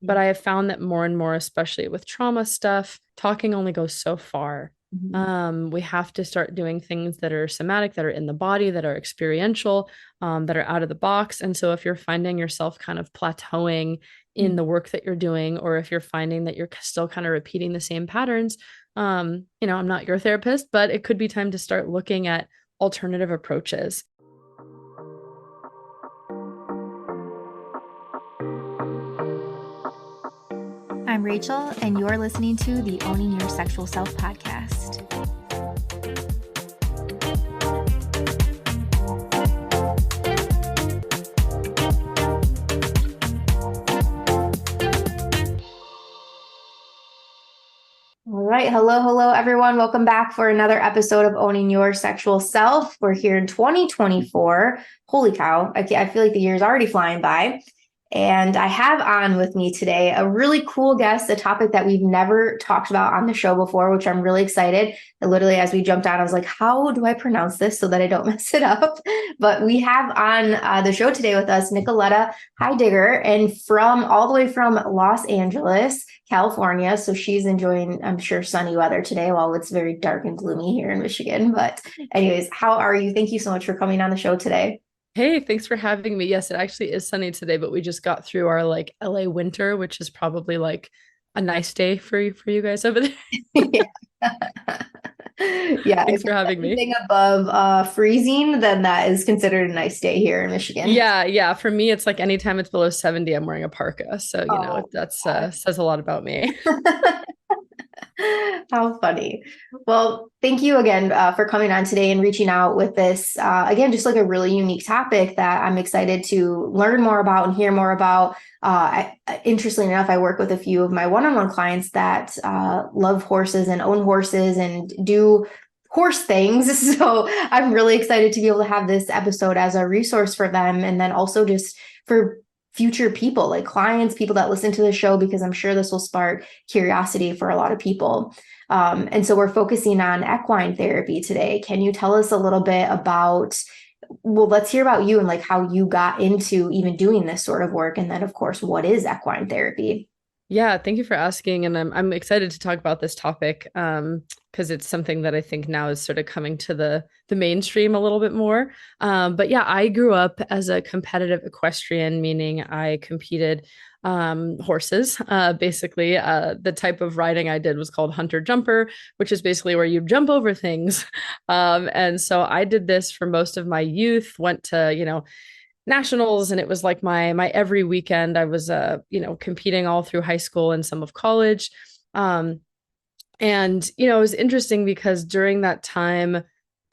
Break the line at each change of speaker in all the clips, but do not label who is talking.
But I have found that more and more, especially with trauma stuff, talking only goes so far.
Mhm.
We have to start doing things that are somatic, that are in the body, that are experiential, that are out of the box. And so if you're finding yourself kind of plateauing in the work that you're doing, or if you're finding that you're still kind of repeating the same patterns, I'm not your therapist, but it could be time to start looking at alternative approaches.
I'm Rachel, and you're listening to the Owning Your Sexual Self podcast. All right. Hello, everyone. Welcome back for another episode of Owning Your Sexual Self. We're here in 2024. Holy cow. I feel like the year is already flying by. And I have on with me today a really cool guest, a topic that we've never talked about on the show before, which I'm really excited. And literally, as we jumped on, I was like, how do I pronounce this so that I don't mess it up? But we have on the show today with us Nicoletta Heidegger, and from all the way from Los Angeles, California. So she's enjoying, I'm sure, sunny weather today while it's very dark and gloomy here in Michigan. But anyways, how are you? Thank you so much for coming on the show today.
Hey, thanks for having me. Yes, it actually is sunny today, but we just got through our like LA winter, which is probably like a nice day for you guys over there.
Yeah. Yeah, if
Thanks for
it's
having me.
anything above freezing, then that is considered a nice day here in Michigan.
Yeah. For me, it's like anytime it's below 70, I'm wearing a parka. So,
Oh,
that's
God.
says a lot about me.
How funny. Well, thank you again for coming on today and reaching out with this. Again, just like a really unique topic that I'm excited to learn more about and hear more about. Interestingly enough, I work with a few of my one-on-one clients that love horses and own horses and do horse things. So I'm really excited to be able to have this episode as a resource for them. And then also just for future people, like clients, people that listen to the show, because I'm sure this will spark curiosity for a lot of people. And so we're focusing on equine therapy today. Can you tell us a little bit about, well, let's hear about you and like how you got into even doing this sort of work. And then, of course, what is equine therapy?
Yeah, thank you for asking. And I'm excited to talk about this topic because it's something that I think now is sort of coming to the mainstream a little bit more. But yeah, I grew up as a competitive equestrian, meaning I competed horses. Basically, the type of riding I did was called hunter jumper, which is basically where you jump over things. And so I did this for most of my youth, went to, nationals, and it was like my every weekend. I was competing all through high school and some of college. um and it was interesting because during that time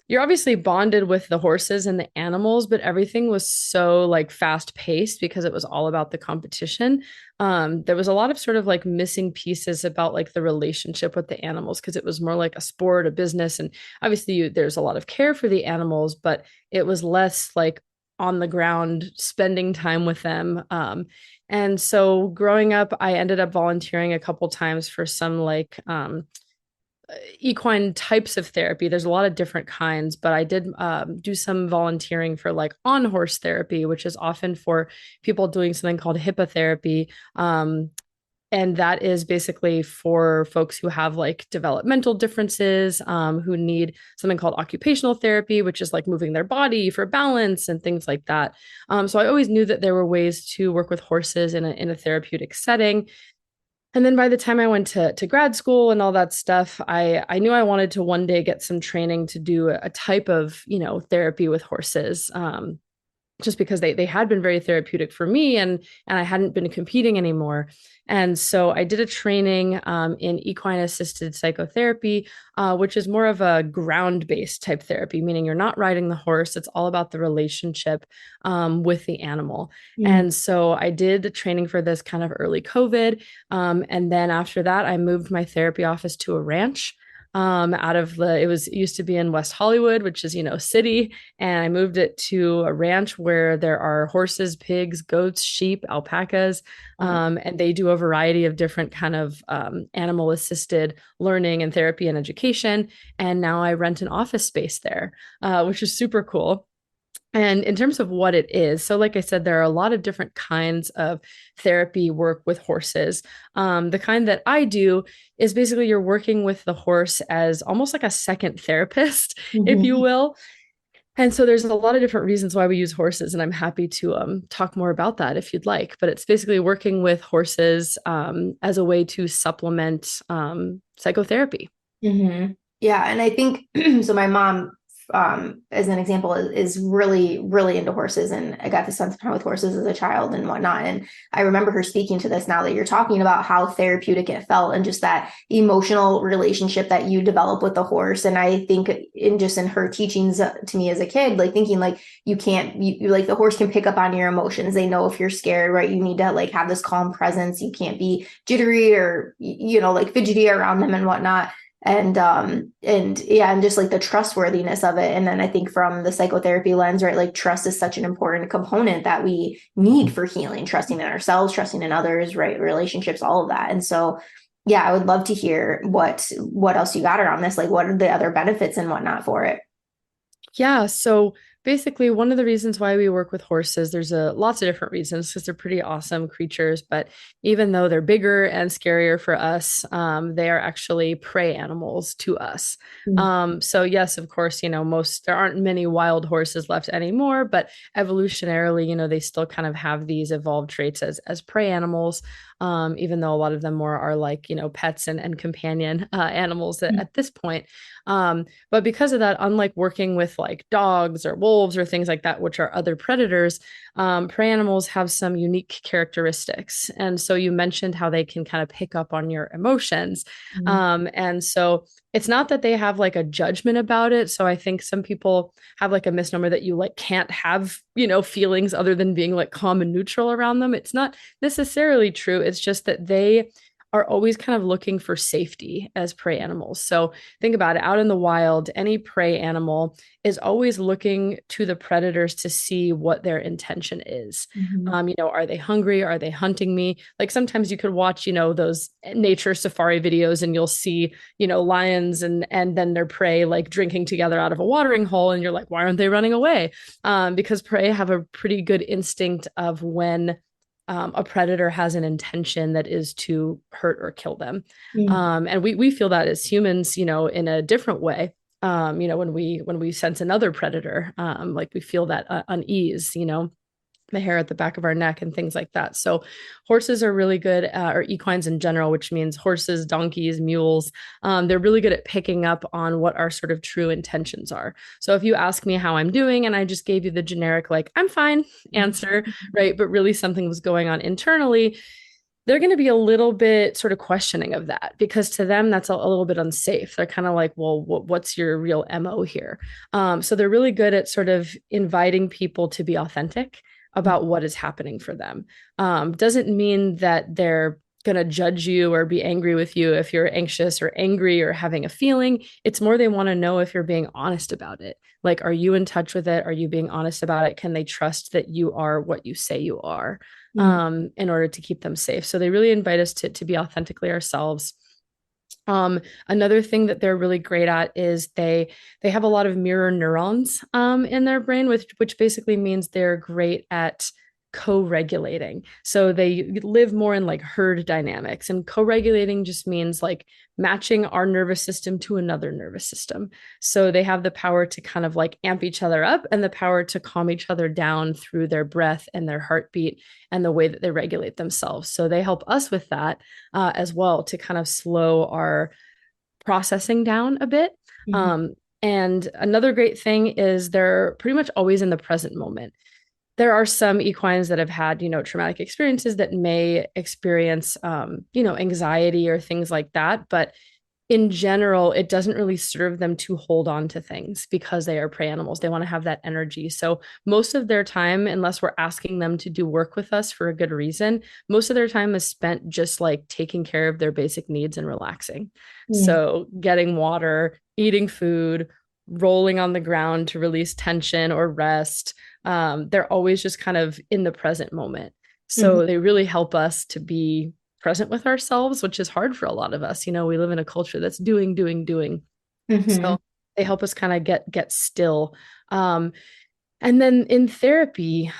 you're obviously bonded with the horses and the animals, but everything was so like fast paced because it was all about the competition. There was a lot of sort of like missing pieces about like the relationship with the animals because it was more like a sport, a business, and obviously there's a lot of care for the animals, but it was less like on the ground spending time with them. And so growing up, I ended up volunteering a couple times for some like equine types of therapy. There's a lot of different kinds, but I did do some volunteering for like on horse therapy, which is often for people doing something called hippotherapy. And that is basically for folks who have like developmental differences, who need something called occupational therapy, which is like moving their body for balance and things like that. So I always knew that there were ways to work with horses in a therapeutic setting. And then by the time I went to grad school and all that stuff, I knew I wanted to one day get some training to do a type of, therapy with horses. Just because they had been very therapeutic for me, and I hadn't been competing anymore. And so I did a training in equine assisted psychotherapy, which is more of a ground based type therapy, meaning you're not riding the horse. It's all about the relationship with the animal.
Mm.
And so I did the training for this kind of early COVID. And then after that, I moved my therapy office to a ranch. Out of it used to be in West Hollywood, which is, city, and I moved it to a ranch where there are horses, pigs, goats, sheep, alpacas, and they do a variety of different kind of animal assisted learning and therapy and education. And now I rent an office space there, which is super cool. And in terms of what it is, so like I said, there are a lot of different kinds of therapy work with horses. The kind that I do is basically you're working with the horse as almost like a second therapist, if you
Mhm.
will. And so there's a lot of different reasons why we use horses, and I'm happy to talk more about that if you'd like. But it's basically working with horses as a way to supplement psychotherapy.
Yeah, and I think so. My mom, as an example, is really, really into horses, and I got to spend some time with horses as a child and whatnot. And I remember her speaking to this now that you're talking about how therapeutic it felt and just that emotional relationship that you develop with the horse. And I think in her teachings to me as a kid, like thinking like you can't, like the horse can pick up on your emotions. They know if you're scared, right? You need to like have this calm presence. You can't be jittery or like fidgety around them and whatnot, and yeah, and just like the trustworthiness of it. And then I think from the psychotherapy lens, right, like trust is such an important component that we need for healing, trusting in ourselves, trusting in others, right, relationships, all of that. And so yeah, I would love to hear what else you got around this, like what are the other benefits and whatnot for it.
Yeah, so basically one of the reasons why we work with horses, there's a lots of different reasons because they're pretty awesome creatures, but even though they're bigger and scarier for us, they are actually prey animals to us. So yes, of course, there aren't many wild horses left anymore, but evolutionarily, they still kind of have these evolved traits as prey animals. Even though a lot of them more are like, pets and companion animals at this point. But because of that, unlike working with like dogs or wolves or things like that, which are other predators, prey animals have some unique characteristics. And so you mentioned how they can kind of pick up on your emotions. And so it's not that they have like a judgment about it. So I think some people have like a misnomer that you like can't have, feelings other than being like calm and neutral around them. It's not necessarily true. It's just that they are always kind of looking for safety as prey animals. So think about it, out in the wild, any prey animal is always looking to the predators to see what their intention is.
Mhm.
Are they hungry? Are they hunting me? Like sometimes you could watch, those nature safari videos and you'll see, lions and then their prey like drinking together out of a watering hole. And you're like, why aren't they running away? Because prey have a pretty good instinct of when a predator has an intention that is to hurt or kill them.
Mhm.
And we feel that as humans, in a different way. When we sense another predator, like we feel that unease, the hair at the back of our neck and things like that. So horses are really good, or equines in general, which means horses, donkeys, mules. They're really good at picking up on what our sort of true intentions are. So if you ask me how I'm doing and I just gave you the generic, like, I'm fine answer, right? But really something was going on internally, they're going to be a little bit sort of questioning of that because to them that's a little bit unsafe. They're kind of like, well, what's your real MO here? So they're really good at sort of inviting people to be authentic about what is happening for them. Doesn't mean that they're going to judge you or be angry with you if you're anxious or angry or having a feeling. It's more they want to know if you're being honest about it. Like, are you in touch with it? Are you being honest about it? Can they trust that you are what you say you are? In order to keep them safe. So they really invite us to be authentically ourselves. Another thing that they're really great at is they have a lot of mirror neurons in their brain, which basically means they're great at co-regulating. So they live more in like herd dynamics, and co-regulating just means like matching our nervous system to another nervous system. So they have the power to kind of like amp each other up and the power to calm each other down through their breath and their heartbeat and the way that they regulate themselves. So they help us with that as well to kind of slow our processing down a bit.
Mhm.
And another great thing is they're pretty much always in the present moment. There are some equines that have had, traumatic experiences that may experience, anxiety or things like that. But in general, it doesn't really serve them to hold on to things because they are prey animals. They want to have that energy. So most of their time, unless we're asking them to do work with us for a good reason, most of their time is spent just like taking care of their basic needs and relaxing.
Mhm.
So getting water, eating food, rolling on the ground to release tension or rest. They're always just kind of in the present moment.
Mhm.
So they really help us to be present with ourselves, which is hard for a lot of us. We live in a culture that's doing, doing, doing.
Mhm.
So they help us kind of get still. Um, And then in therapy,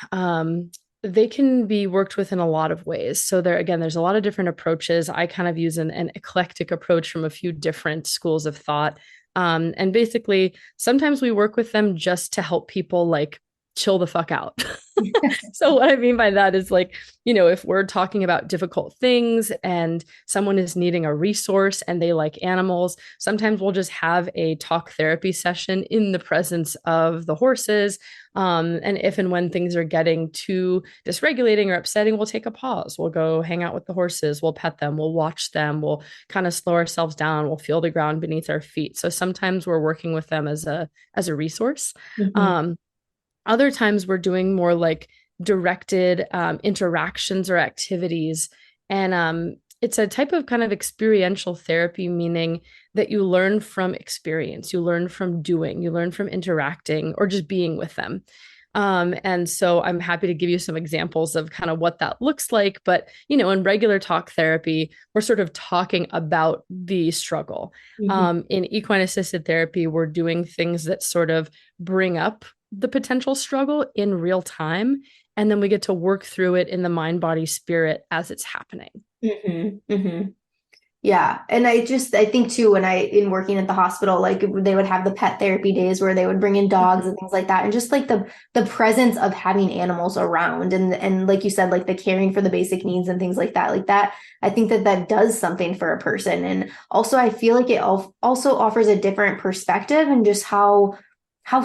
they can be worked with in a lot of ways. So there, again, there's a lot of different approaches. I kind of use an eclectic approach from a few different schools of thought. And basically, sometimes we work with them just to help people like chill the fuck out. So what I mean by that is like, if we're talking about difficult things and someone is needing a resource and they like animals, sometimes we'll just have a talk therapy session in the presence of the horses. And if and when things are getting too dysregulating or upsetting, we'll take a pause. We'll go hang out with the horses. We'll pet them. We'll watch them. We'll kind of slow ourselves down. We'll feel the ground beneath our feet. So sometimes we're working with them as a resource.
Mhm.
Um, Other times we're doing more like directed interactions or activities. And it's a type of kind of experiential therapy, meaning that you learn from experience, you learn from doing, you learn from interacting or just being with them. And so I'm happy to give you some examples of kind of what that looks like. But, in regular talk therapy, we're sort of talking about the struggle.
Mhm.
In equine assisted therapy, we're doing things that sort of bring up the potential struggle in real time. And then we get to work through it in the mind, body, spirit as it's happening.
Mhm. Mhm. Yeah. And I think too, when in working at the hospital, like they would have the pet therapy days where they would bring in dogs and things like that. And just like the presence of having animals around and like you said, like the caring for the basic needs and things like that, I think that does something for a person. And also I feel like it also offers a different perspective and just how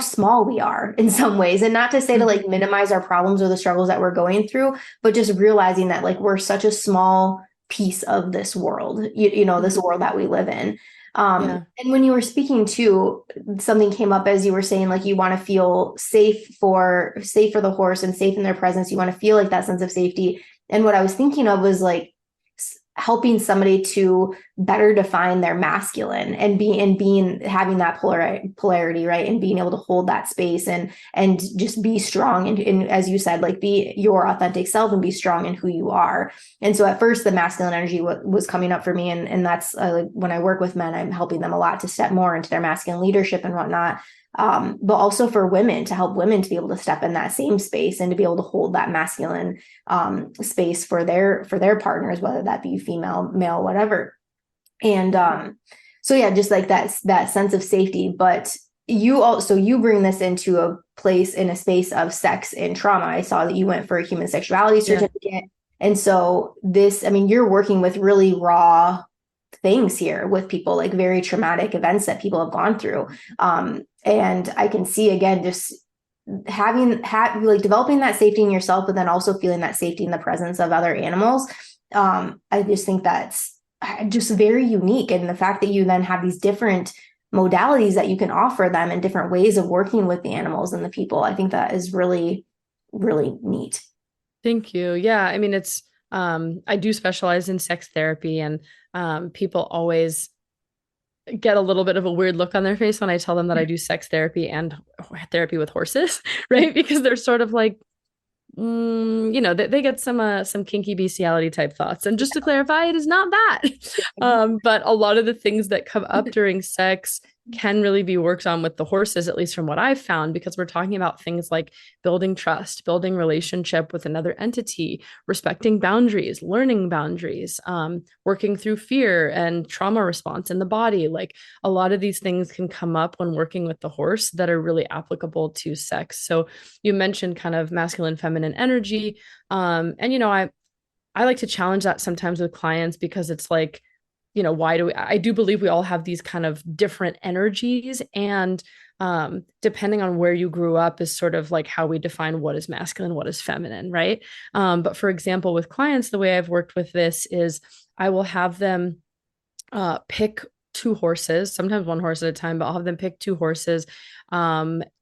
small we are in some ways. And not to say to
Mhm.
like minimize our problems or the struggles that we're going through, but just realizing that like we're such a small piece of this world, this
Mhm.
world that we live in.
Yeah.
And when you were speaking too, something came up as you were saying, like you want to feel safe for the horse and safe in their presence. You want to feel like that sense of safety. And what I was thinking of was like helping somebody to better define their masculine and being having that polarity, right, and being able to hold that space and just be strong and as you said, like be your authentic self and be strong in who you are. And so at first the masculine energy was coming up for me, and that's like when I work with men, I'm helping them a lot to step more into their masculine leadership and whatnot. But also for women, to help women to be able to step in that same space and to be able to hold that masculine space for their partners, whether that be female, male, whatever. And so yeah, just like that sense of safety. But you bring this into a space of sex and trauma. I saw that you went for a human sexuality
Yeah.
certificate. And so I mean, you're working with really raw things here with people, like very traumatic events that people have gone through. And I can see again, just like developing that safety in yourself, but then also feeling that safety in the presence of other animals. I just think that's just very unique. And the fact that you then have these different modalities that you can offer them and different ways of working with the animals and the people, I think that is really, really neat.
Thank you. Yeah. I mean, I do specialize in sex therapy, and people always get a little bit of a weird look on their face when I tell them that I do sex therapy and therapy with horses, right? Because they're sort of like, they get some kinky bestiality type thoughts. And just to clarify, it is not that. But a lot of the things that come up during sex can really be worked on with the horses, at least from what I've found, because we're talking about things like building trust, building relationship with another entity, respecting boundaries, learning boundaries, working through fear and trauma response in the body. Like a lot of these things can come up when working with the horse that are really applicable to sex. So you mentioned kind of masculine, feminine energy. And I like to challenge that sometimes with clients, because it's like, why I do believe we all have these kind of different energies, and depending on where you grew up is sort of like how we define what is masculine, what is feminine, right? But for example, with clients, the way I've worked with this is I will have them pick two horses, sometimes one horse at a time, but I'll have them pick two horses,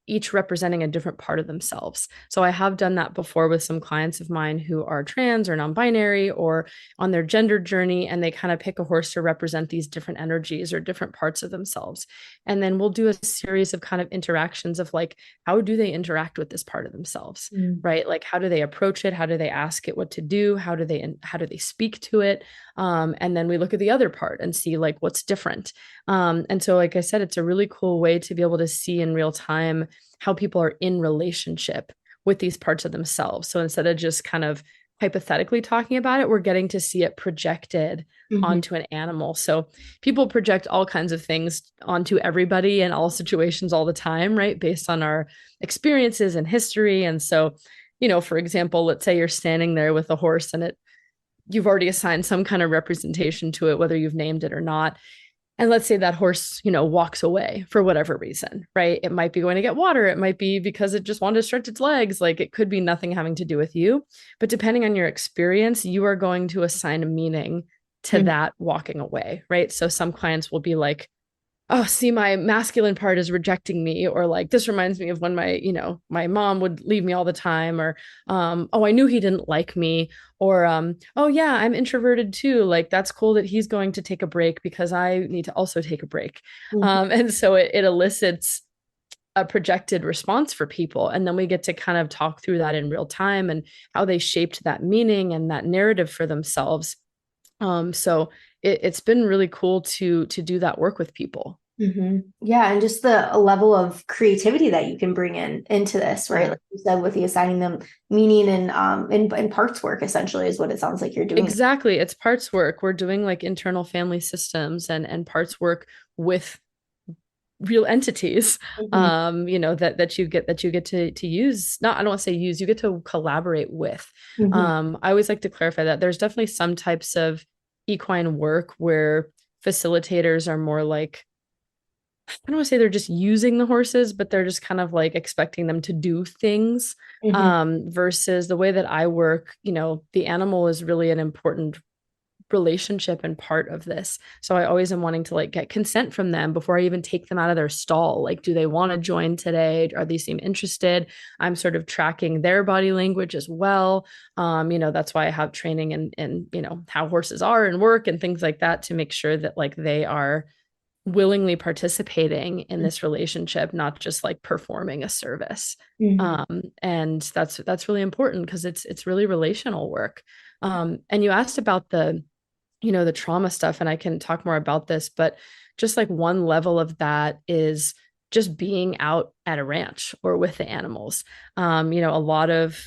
each representing a different part of themselves. So I have done that before with some clients of mine who are trans or non-binary or on their gender journey, and they kind of pick a horse to represent these different energies or different parts of themselves. And then we'll do a series of kind of interactions of like, how do they interact with this part of themselves?
Mm.
Right? Like, how do they approach it? How do they ask it what to do? How do they speak to it? And then we look at the other part and see like what's different. And so, like I said, it's a really cool way to be able to see in real time how people are in relationship with these parts of themselves. So instead of just kind of hypothetically talking about it, we're getting to see it projected
Mm-hmm.
onto an animal. So people project all kinds of things onto everybody in all situations all the time, right? Based on our experiences and history. And so, for example, let's say you're standing there with a horse and you've already assigned some kind of representation to it, whether you've named it or not. And let's say that horse, walks away for whatever reason, right? It might be going to get water. It might be because it just wanted to stretch its legs. Like it could be nothing having to do with you. But depending on your experience, you are going to assign a meaning to
Mm-hmm.
that walking away, right? So some clients will be like, oh, see, my masculine part is rejecting me, or like this reminds me of when my mom would leave me all the time, or oh, I knew he didn't like me, or oh yeah, I'm introverted too. Like that's cool that he's going to take a break because I need to also take a break. And so it elicits a projected response for people. And then we get to kind of talk through that in real time and how they shaped that meaning and that narrative for themselves. So it's been really cool to do that work with people.
Mm-hmm. Yeah, and just the a level of creativity that you can bring into this, right?
Yeah.
Like you said, with the assigning them meaning and in parts work, essentially, is what it sounds like you're doing.
Exactly. It's parts work. We're doing like internal family systems and parts work with real entities,
Mm-hmm.
that you get to use. Not, I don't want to say use, you get to collaborate with.
Mm-hmm.
I always like to clarify that there's definitely some types of equine work where facilitators are more like, I don't want to say they're just using the horses, but they're just kind of like expecting them to do things.
Mm-hmm.
Versus the way that I work, the animal is really an important relationship and part of this. So I always am wanting to like get consent from them before I even take them out of their stall. Like, do they want to join today? Are they seem interested? I'm sort of tracking their body language as well. That's why I have training and how horses are and work and things like that to make sure that like they are willingly participating in this relationship, not just like performing a service.
Mm-hmm.
And that's really important because it's really relational work. And you asked about the trauma stuff, and I can talk more about this, but just like one level of that is just being out at a ranch or with the animals. A lot of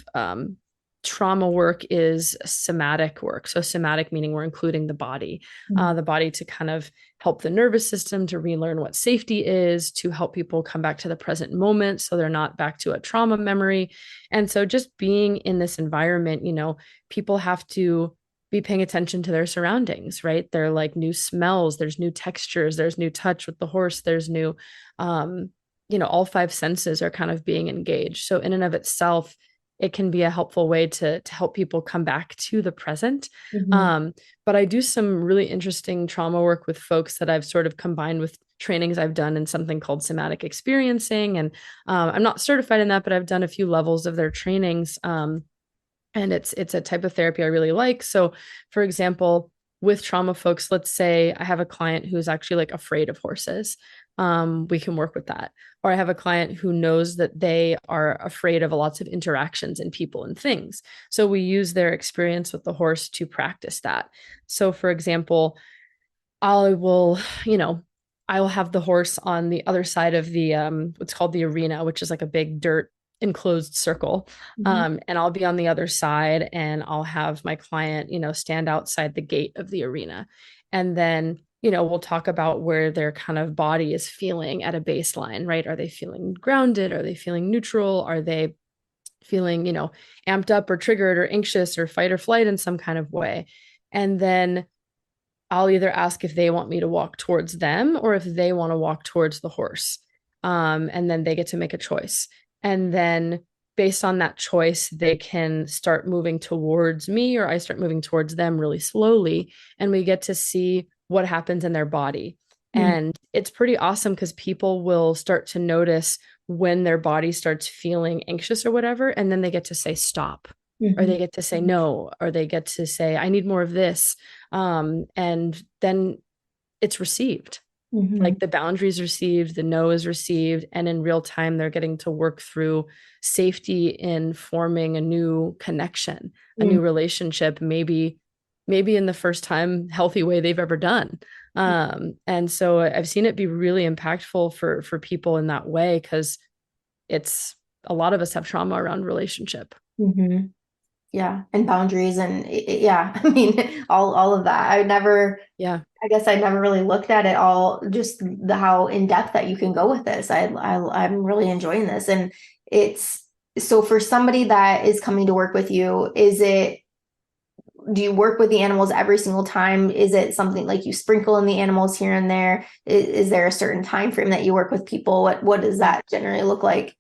trauma work is somatic work. So somatic meaning we're including the body to kind of help the nervous system to relearn what safety is, to help people come back to the present moment so they're not back to a trauma memory. And so just being in this environment, people have to be paying attention to their surroundings, right? There are like new smells, there's new textures, there's new touch with the horse, there's new, all five senses are kind of being engaged. So in and of itself, it can be a helpful way to help people come back to the present.
Mm-hmm.
But I do some really interesting trauma work with folks that I've sort of combined with trainings I've done in something called somatic experiencing. And I'm not certified in that, but I've done a few levels of their trainings. And it's a type of therapy I really like. So, for example, with trauma folks, let's say I have a client who's actually like afraid of horses. We can work with that. Or I have a client who knows that they are afraid of lots of interactions and people and things. So we use their experience with the horse to practice that. So, for example, I will, I will have the horse on the other side of the what's called the arena, which is like a big dirt enclosed circle.
Mm-hmm.
And I'll be on the other side and I'll have my client, stand outside the gate of the arena. And then, we'll talk about where their kind of body is feeling at a baseline, right? Are they feeling grounded? Are they feeling neutral? Are they feeling, amped up or triggered or anxious or fight or flight in some kind of way? And then I'll either ask if they want me to walk towards them or if they want to walk towards the horse. And then they get to make a choice. And then based on that choice, they can start moving towards me or I start moving towards them really slowly. And we get to see what happens in their body. And it's pretty awesome because people will start to notice when their body starts feeling anxious or whatever. And then they get to say, stop, or
Mm-hmm.
they get to say no, or they get to say, I need more of this. And then it's received.
Mm-hmm.
Like the boundaries received, the no is received, and in real time, they're getting to work through safety in forming a new connection, a new relationship, maybe in the first time healthy way they've ever done. And so I've seen it be really impactful for people in that way because it's a lot of us have trauma around relationship.
Hmm. Yeah, and boundaries and yeah, I mean all of that.
Yeah.
I guess I never really looked at it all, just the how in depth that you can go with this. I'm really enjoying this, and it's so for somebody that is coming to work with you, do you work with the animals every single time? Is it something like you sprinkle in the animals here and there? Is there a certain time frame that you work with people? What does that generally look like?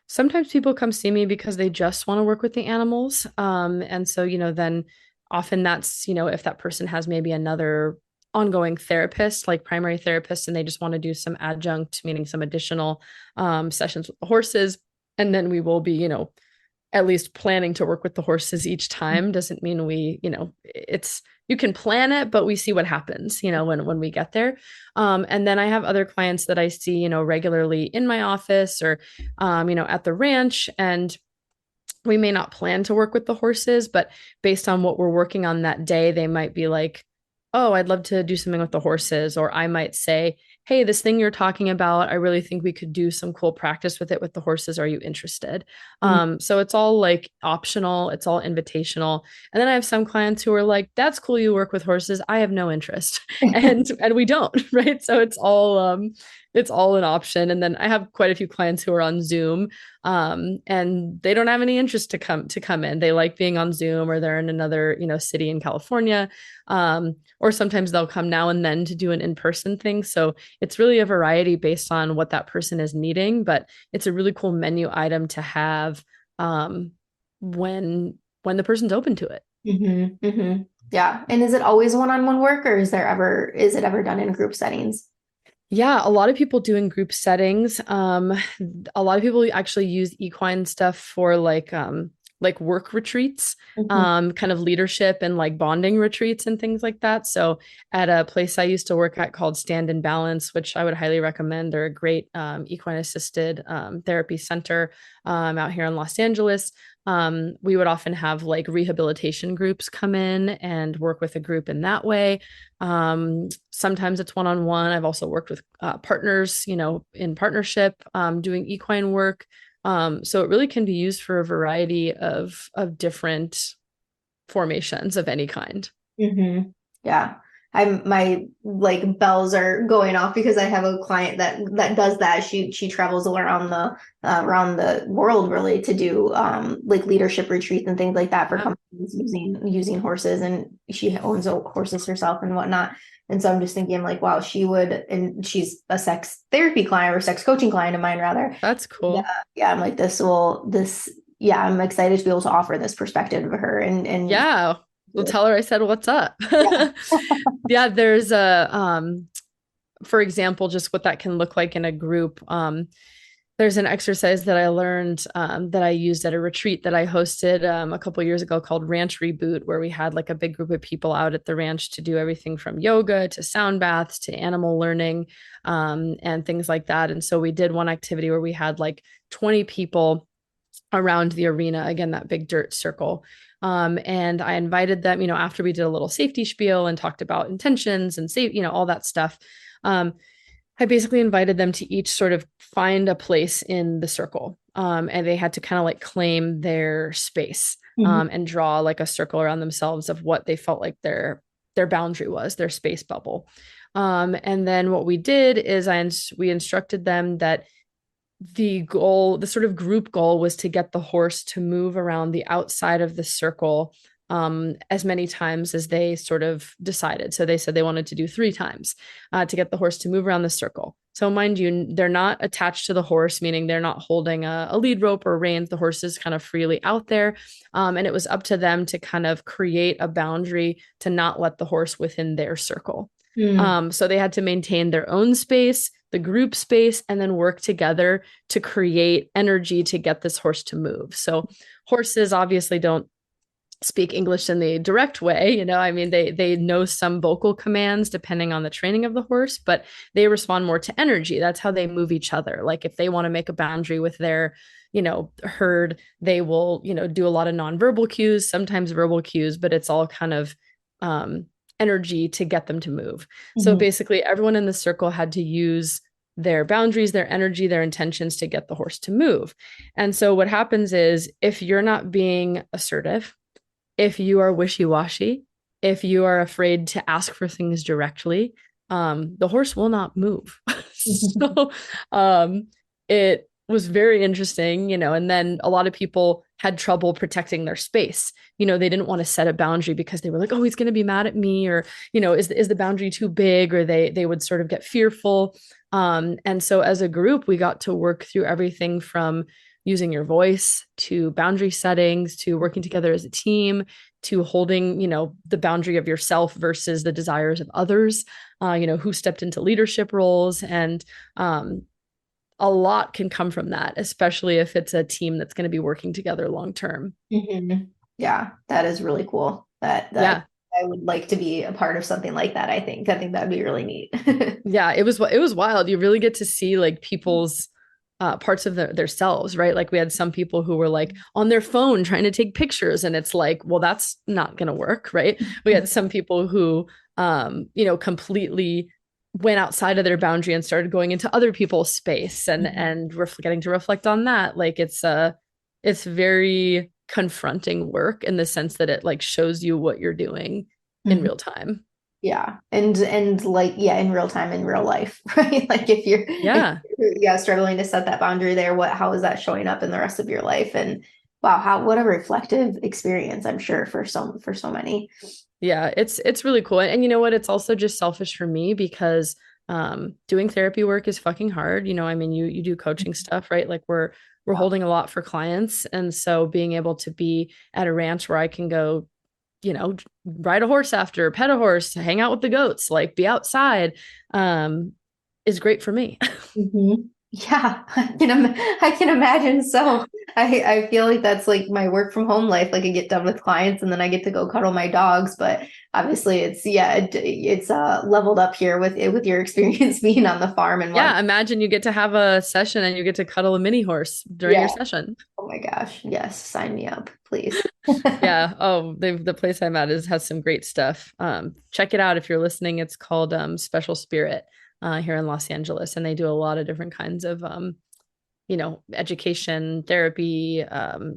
Sometimes people come see me because they just want to work with the animals. And so, then often that's, if that person has maybe another ongoing therapist, like primary therapist, and they just want to do some adjunct, meaning some additional sessions with the horses. And then we will be, at least planning to work with the horses each time. Doesn't mean it's you can plan it, but we see what happens, when we get there. And then I have other clients that I see, regularly in my office or at the ranch. And we may not plan to work with the horses, but based on what we're working on that day, they might be like, oh, I'd love to do something with the horses. Or I might say, hey, this thing you're talking about, I really think we could do some cool practice with it with the horses. Are you interested? So it's all like optional, it's all invitational. And then I have some clients who are like, that's cool, you work with horses. I have no interest. And we don't, right? So it's all an option. And then I have quite a few clients who are on Zoom, and they don't have any interest to come in. They like being on Zoom, or they're in another, city in California. Or sometimes they'll come now and then to do an in-person thing. So it's really a variety based on what that person is needing, but it's a really cool menu item to have when the person's open to it.
Yeah. And is it always one-on-one work, or is it ever done in group settings?
Yeah, a lot of people do in group settings. A lot of people actually use equine stuff for like work retreats,
Mhm.
kind of leadership and like bonding retreats and things like that. So at a place I used to work at called Stand and Balance, which I would highly recommend, they're a great equine assisted therapy center out here in Los Angeles. We would often have like rehabilitation groups come in and work with a group in that way. Sometimes it's one-on-one. I've also worked with partners, in partnership, doing equine work. So it really can be used for a variety of different formations of any kind.
Yeah. My like bells are going off because I have a client that does that. She travels around the world really to do like leadership retreats and things like that for
Yeah,
companies using horses, and she owns horses herself and whatnot. And so I'm just thinking like, wow, and she's a sex therapy client or sex coaching client of mine rather.
that's
Yeah,
cool.
yeah. I'm like yeah, I'm excited to be able to offer this perspective to her and
Yeah. We'll tell her I said, what's up?
yeah.
Yeah, there's for example, just what that can look like in a group. There's an exercise that I learned that I used at a retreat that I hosted a couple years ago called Ranch Reboot, where we had like a big group of people out at the ranch to do everything from yoga to sound baths to animal learning, and things like that. And so we did one activity where we had like 20 people around the arena, again, that big dirt circle. And I invited them, after we did a little safety spiel and talked about intentions and safe, all that stuff. Um, I basically invited them to each sort of find a place in the circle. And they had to kind of like claim their space,
Mhm.
and draw like a circle around themselves of what they felt like their boundary was, their space bubble. And then what we did is we instructed them that the sort of group goal was to get the horse to move around the outside of the circle as many times as they sort of decided. So they said they wanted to do 3 times to get the horse to move around the circle. So mind you, they're not attached to the horse, meaning they're not holding a lead rope or reins. The horse is kind of freely out there. And it was up to them to kind of create a boundary to not let the horse within their circle.
Mm.
So they had to maintain their own space, the group space, and then work together to create energy to get this horse to move. So horses obviously don't speak English in the direct way. I mean, they know some vocal commands depending on the training of the horse, but they respond more to energy. That's how they move each other. Like if they want to make a boundary with their, herd, they will, do a lot of nonverbal cues, sometimes verbal cues, but it's all kind of energy to get them to move. So
Mhm.
basically, everyone in the circle had to use their boundaries, their energy, their intentions to get the horse to move. And so what happens is if you're not being assertive, if you are wishy-washy, if you are afraid to ask for things directly, the horse will not move. So it was very interesting, and then a lot of people had trouble protecting their space. They didn't want to set a boundary because they were like, oh, he's going to be mad at me, or, is the boundary too big, or they would sort of get fearful. And so as a group, we got to work through everything from using your voice to boundary settings to working together as a team to holding, the boundary of yourself versus the desires of others, who stepped into leadership roles. And a lot can come from that, especially if it's a team that's going to be working together long term.
Mm-hmm. Yeah, that is really cool. That
Yeah.
I would like to be a part of something like that. I think that'd be really neat.
Yeah, it was wild. You really get to see like people's parts of their selves, right? Like we had some people who were like on their phone trying to take pictures, and it's like, well, that's not going to work, right? We had some people who, completely went outside of their boundary and started going into other people's space and getting to reflect on that. Like it's very confronting work in the sense that it like shows you what you're doing in
Mhm.
real time.
Yeah. And like, yeah, in real time, in real life, right? Like if
Yeah.
you're yeah, struggling to set that boundary there, how is that showing up in the rest of your life? And wow, what a reflective experience, I'm sure, for so many.
Yeah, it's really cool. And you know what? It's also just selfish for me because doing therapy work is fucking hard. I mean, you do coaching stuff, right? Like we're
Yeah.
holding a lot for clients. And so being able to be at a ranch where I can go, ride a horse after, pet a horse, hang out with the goats, like be outside, is great for me.
Mhm. Yeah, I can imagine. So I feel like that's like my work from home life. Like I get done with clients and then I get to go cuddle my dogs. But obviously it's leveled up here with your experience being on the farm and what.
Yeah, imagine you get to have a session and you get to cuddle a mini horse during your
Yeah.
session.
Oh my gosh. Yes. Sign me up, please.
Yeah. Oh, the place I'm at has some great stuff. Check it out if you're listening. It's called Special Spirit here in Los Angeles, and they do a lot of different kinds of education, therapy.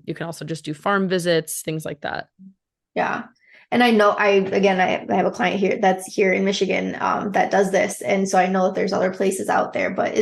You can also just do farm visits, things like that.
Yeah. And I know I have a client here that's here in Michigan that does this. And so I know that there's other places out there, but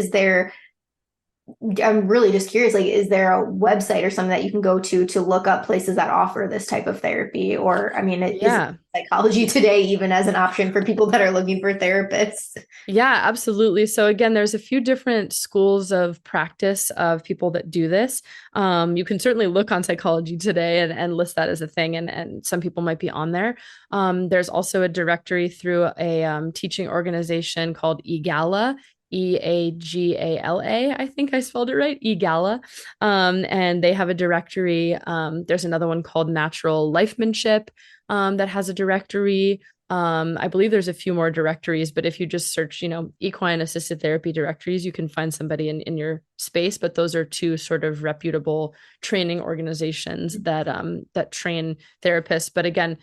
I'm really just curious, like, is there a website or something that you can go to look up places that offer this type of therapy? Or, I mean, is
Yeah.
psychology today even as an option for people that are looking for therapists?
Yeah, absolutely. So again, there's a few different schools of practice of people that do this. You can certainly look on Psychology Today and list that as a thing, and some people might be on there. There's also a directory through a teaching organization called EGALA. EAGALA, I think I spelled it right, EGALA. And they have a directory. There's another one called Natural Lifemanship that has a directory. I believe there's a few more directories, but if you just search, equine assisted therapy directories, you can find somebody in your space. But those are two sort of reputable training organizations that train therapists. But again,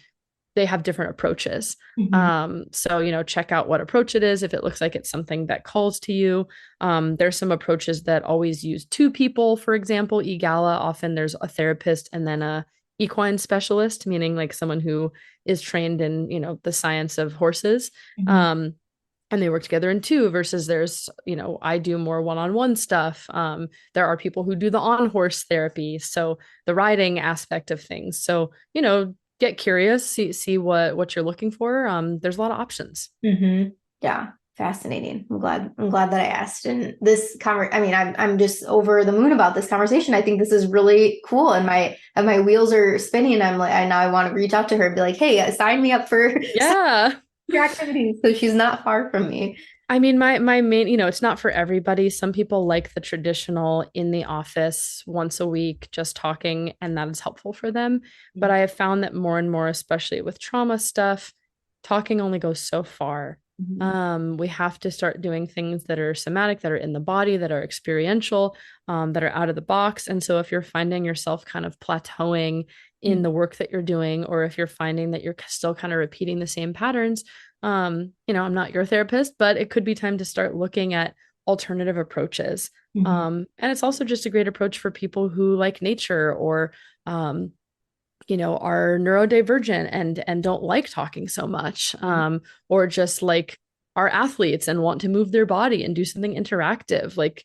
they have different approaches.
Mhm.
So, check out what approach it is if it looks like it's something that calls to you. There's some approaches that always use two people, for example, EGALA. Often there's a therapist and then a equine specialist, meaning like someone who is trained in, the science of horses.
Mhm.
Um, and they work together in two versus there's, I do more one-on-one stuff. There are people who do the on-horse therapy. So the riding aspect of things. So, get curious, see what you're looking for. There's a lot of options.
Mhm. Yeah, fascinating. I'm glad that I asked. And I mean, I'm just over the moon about this conversation. I think this is really cool, and my wheels are spinning. I'm like, I now I want to reach out to her and be like, hey, sign me up for
Yeah.
your activities. So she's not far from me.
I mean, my main, it's not for everybody. Some people like the traditional in the office once a week, just talking, and that is helpful for them. But I have found that more and more, especially with trauma stuff, talking only goes so far.
Mhm.
We have to start doing things that are somatic, that are in the body, that are experiential, that are out of the box. And so if you're finding yourself kind of plateauing in the work that you're doing, or if you're finding that you're still kind of repeating the same patterns, I'm not your therapist, but it could be time to start looking at alternative approaches.
Mhm.
And it's also just a great approach for people who like nature or are neurodivergent and don't like talking so much, or just like are athletes and want to move their body and do something interactive. Like,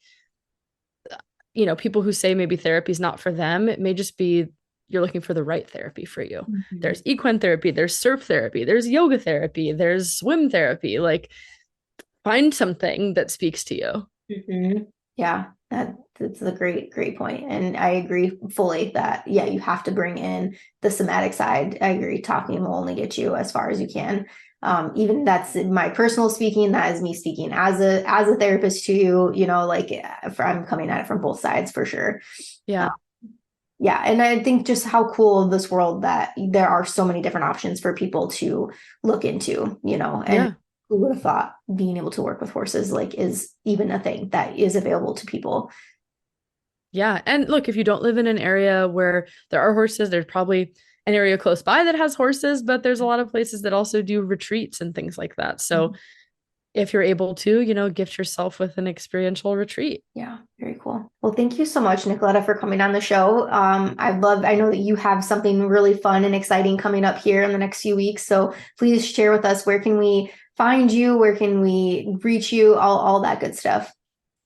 people who say maybe therapy is not for them, it may just be you're looking for the right therapy for you.
Mhm.
There's equine therapy, there's surf therapy, there's yoga therapy, there's swim therapy. Like, find something that speaks to you.
Mhm. Yeah, that's a great point. And I agree fully that, yeah, you have to bring in the somatic side. I agree. Talking will only get you as far as you can. Even that's my personal speaking, that is me speaking as a therapist to you, like I'm coming at it from both sides for sure. Uh,
Yeah.
yeah. And I think just how cool this world that there are so many different options for people to look into, and
Yeah.
who would have thought being able to work with horses like is even a thing that is available to people.
Yeah. And look, if you don't live in an area where there are horses, there's probably an area close by that has horses, but there's a lot of places that also do retreats and things like that. So if you're able to, gift yourself with an experiential retreat.
Yeah, very cool. Well, thank you so much, Nicoletta, for coming on the show. I know that you have something really fun and exciting coming up here in the next few weeks. So please share with us, where can we find you? Where can we reach you? All that good stuff.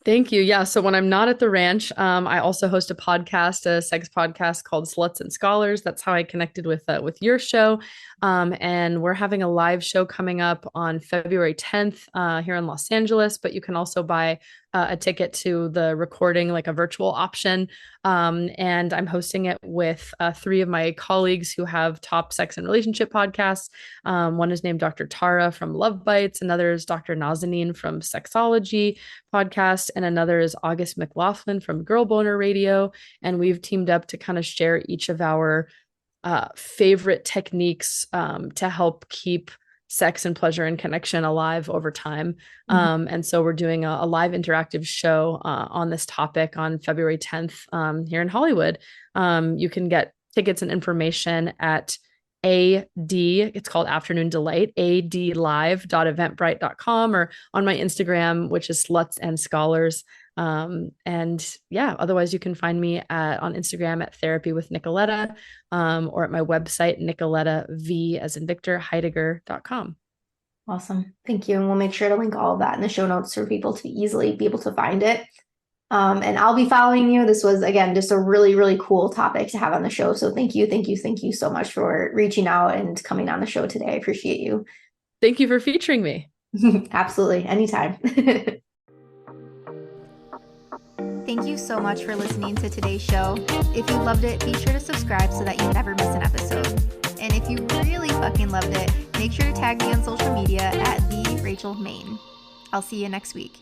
Thank you. Yeah. So when I'm not at the ranch, I also host a podcast, a sex podcast called Sluts and Scholars. That's how I connected with your show. And we're having a live show coming up on February 10th here in Los Angeles. But you can also buy a ticket to the recording, like a virtual option. And I'm hosting it with three of my colleagues who have top sex and relationship podcasts. One is named Dr. Tara from Love Bites. Another is Dr. Nazanin from Sexology podcast, and another is August McLaughlin from Girl Boner Radio. And we've teamed up to kind of share each of our favorite techniques to help keep sex and pleasure and connection alive over time. And so we're doing a live interactive show on this topic on February 10th here in Hollywood. You can get tickets and information at it's called Afternoon Delight, adlive.eventbrite.com, or on my Instagram, which is Sluts and Scholars. And yeah, otherwise you can find me on Instagram at Therapy with Nicoletta, or at my website, Nicoletta V as in Victor, Heidegger.com.
Awesome. Thank you. And we'll make sure to link all of that in the show notes for people to easily be able to find it. And I'll be following you. This was, again, just a really, really cool topic to have on the show. So thank you so much for reaching out and coming on the show today. I appreciate you.
Thank you for featuring me.
Absolutely. Anytime. Thank you so much for listening to today's show. If you loved it, be sure to subscribe so that you never miss an episode. And if you really fucking loved it, make sure to tag me on social media at @TheRachelMain. I'll see you next week.